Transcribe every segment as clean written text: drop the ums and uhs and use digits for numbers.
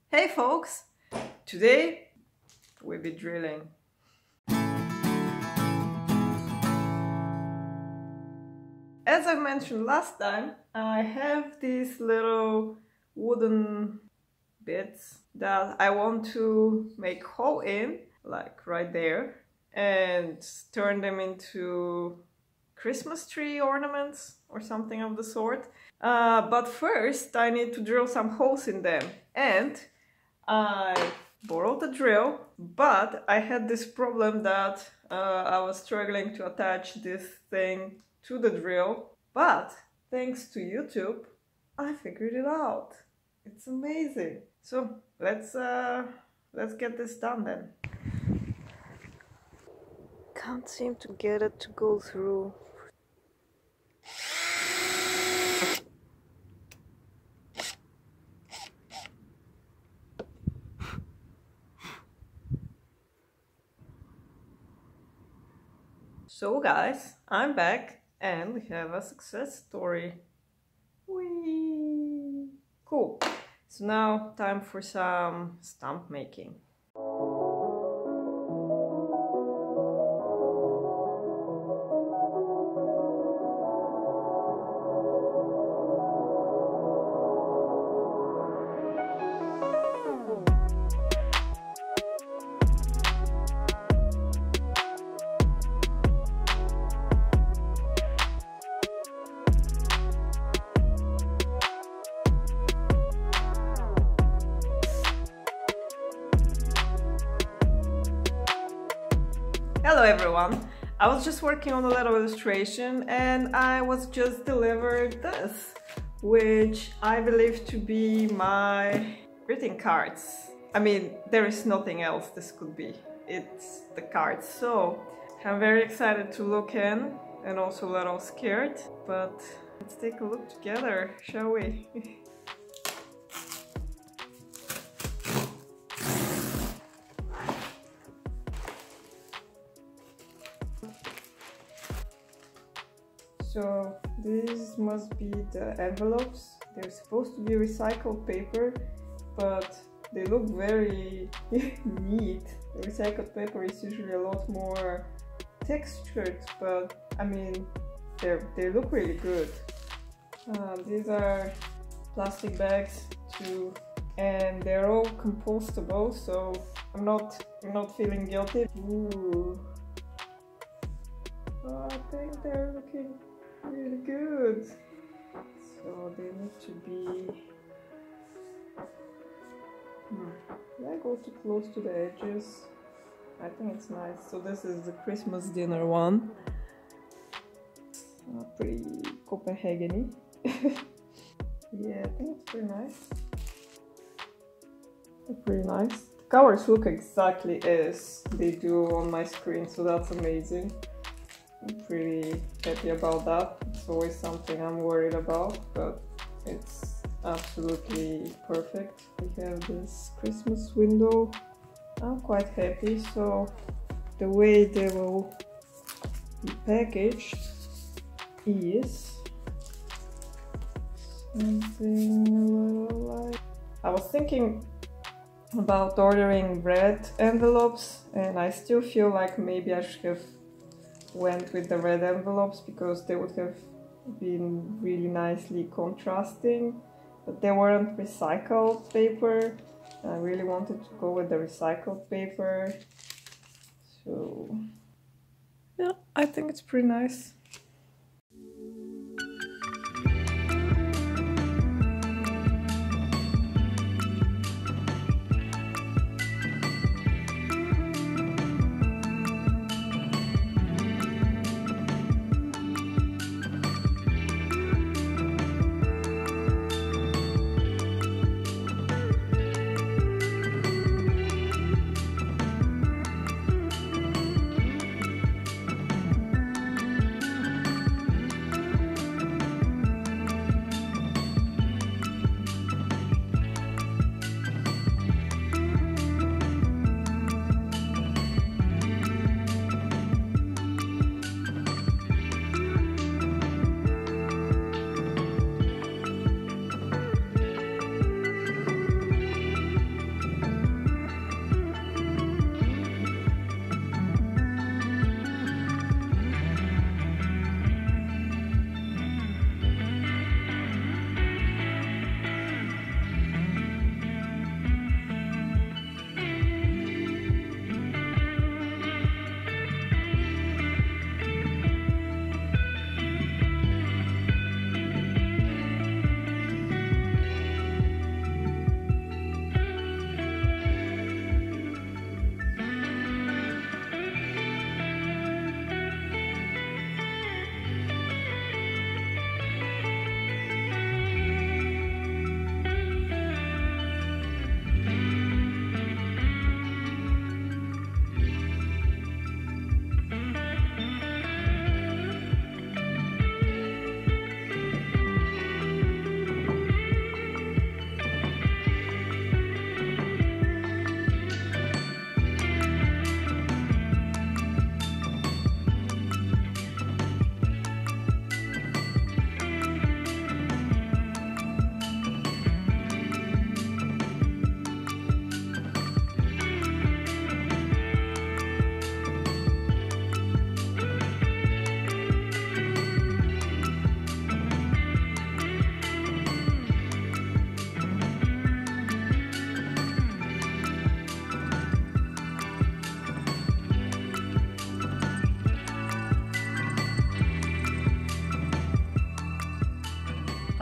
Hey folks! Today we'll be drilling. As I mentioned last time, I have these little wooden bits that I want to make hole in, like right there, and turn them into Christmas tree ornaments or something of the sort. But first I need to drill some holes in them, and I borrowed a drill, but I had this problem that I was struggling to attach this thing to the drill, but thanks to YouTube I figured it out. It's amazing. So let's get this done then. Can't seem to get it to go through. So guys, I'm back and we have a success story. Whee! Cool. So now time for some stamp making. Hello everyone! I was just working on a little illustration and I was just delivered this, which I believe to be my greeting cards. I mean, there is nothing else this could be. It's the cards. So I'm very excited to look in and also a little scared, but let's take a look together, shall we? So these must be the envelopes. They're supposed to be recycled paper, but they look very neat. The recycled paper is usually a lot more textured, but I mean, they look really good. These are plastic bags too, and they're all compostable, so I'm not feeling guilty. Ooh. Oh, I think they're looking really good. So they need to be... Did I go too close to the edges? I think it's nice. So this is the Christmas dinner one. Pretty Copenhagen-y. Yeah, I think it's pretty nice. They're pretty nice. The colors look exactly as they do on my screen, so that's amazing. I'm pretty happy about that. It's always something I'm worried about, but it's absolutely perfect. We have this Christmas window. I'm quite happy. So the way they will be packaged is something a little like... I was thinking about ordering red envelopes, and I still feel like maybe I should have went with the red envelopes because they would have been really nicely contrasting, but they weren't recycled paper. I really wanted to go with the recycled paper, so yeah, I think it's pretty nice.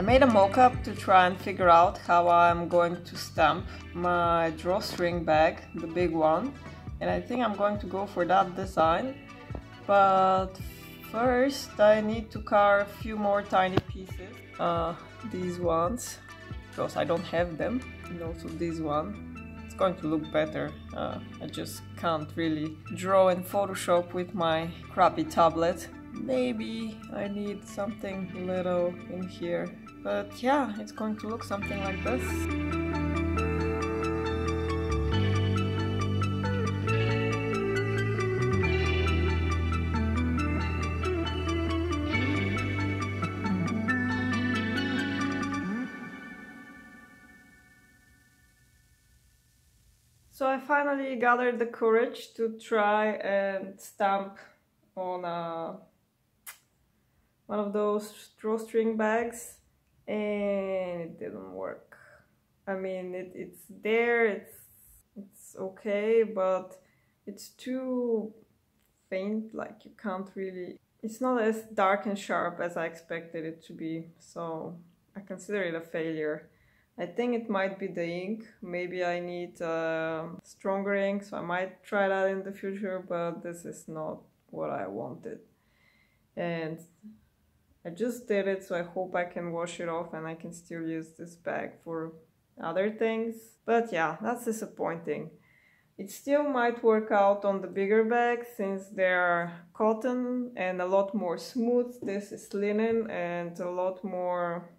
made a mock-up to try and figure out how I'm going to stamp my drawstring bag, the big one, and I think I'm going to go for that design. But first I need to carve a few more tiny pieces, these ones, because I don't have them, and also this one. It's going to look better. I just can't really draw in Photoshop with my crappy tablet. Maybe I need something little in here, but yeah, it's going to look something like this. So I finally gathered the courage to try and stamp on one of those drawstring bags, and it didn't work. I mean, it's there, it's okay, but it's too faint, like you can't really... It's not as dark and sharp as I expected it to be, so I consider it a failure. I think it might be the ink. Maybe I need stronger ink, so I might try that in the future, but this is not what I wanted. And I just did it, so I hope I can wash it off and I can still use this bag for other things. But yeah, that's disappointing. It still might work out on the bigger bags since they're cotton and a lot more smooth. This is linen and a lot more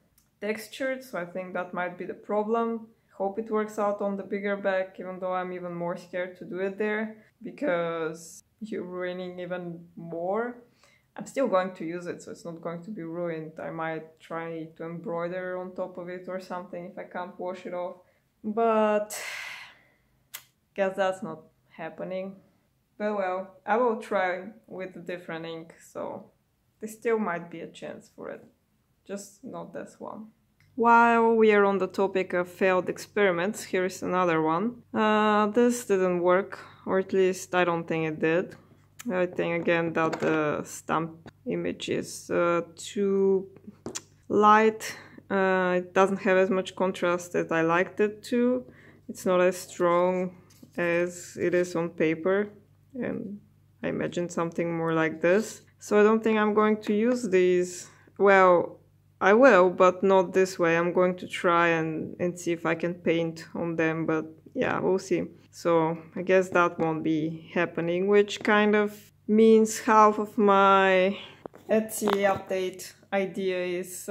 textured, so I think that might be the problem. Hope it works out on the bigger bag, even though I'm even more scared to do it there because you're ruining even more. I'm still going to use it, so it's not going to be ruined. I might try to embroider on top of it or something if I can't wash it off, but guess that's not happening. But well, I will try with a different ink, so there still might be a chance for it. Just not this one. While we are on the topic of failed experiments, here's another one. This didn't work, or at least I don't think it did. I think again that the stamp image is too light. It doesn't have as much contrast as I liked it to. It's not as strong as it is on paper, and I imagined something more like this. So I don't think I'm going to use these. Well, I will, but not this way. I'm going to try and see if I can paint on them, but yeah, we'll see. So I guess that won't be happening, which kind of means half of my Etsy update idea is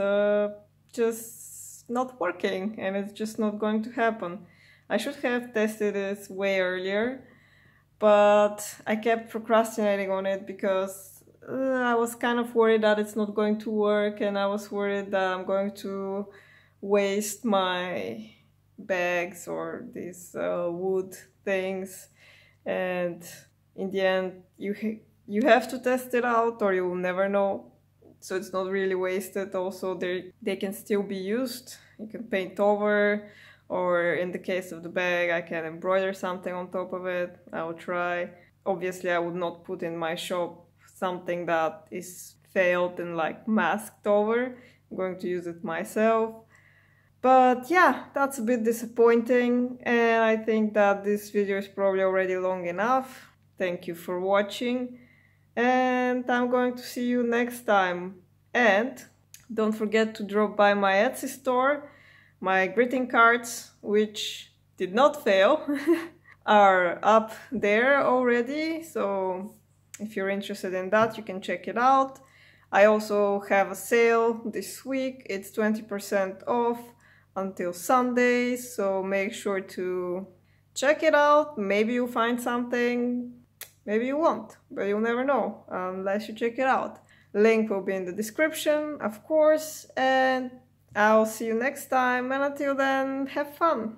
just not working, and it's just not going to happen. I should have tested this way earlier, but I kept procrastinating on it because I was kind of worried that it's not going to work, and I was worried that I'm going to waste my bags or these wood things, and in the end you have to test it out or you will never know, so it's not really wasted. Also, they can still be used. You can paint over, or in the case of the bag I can embroider something on top of it. I will try. Obviously I would not put in my shop something that is failed and like masked over. I'm going to use it myself. But yeah, that's a bit disappointing, and I think that this video is probably already long enough. Thank you for watching, and I'm going to see you next time. And don't forget to drop by my Etsy store. My greeting cards, which did not fail, are up there already, so if you're interested in that, you can check it out. I also have a sale this week. It's 20% off until Sunday, so make sure to check it out. Maybe you'll find something, maybe you won't, but you'll never know unless you check it out. Link will be in the description, of course, and I'll see you next time, and until then, have fun!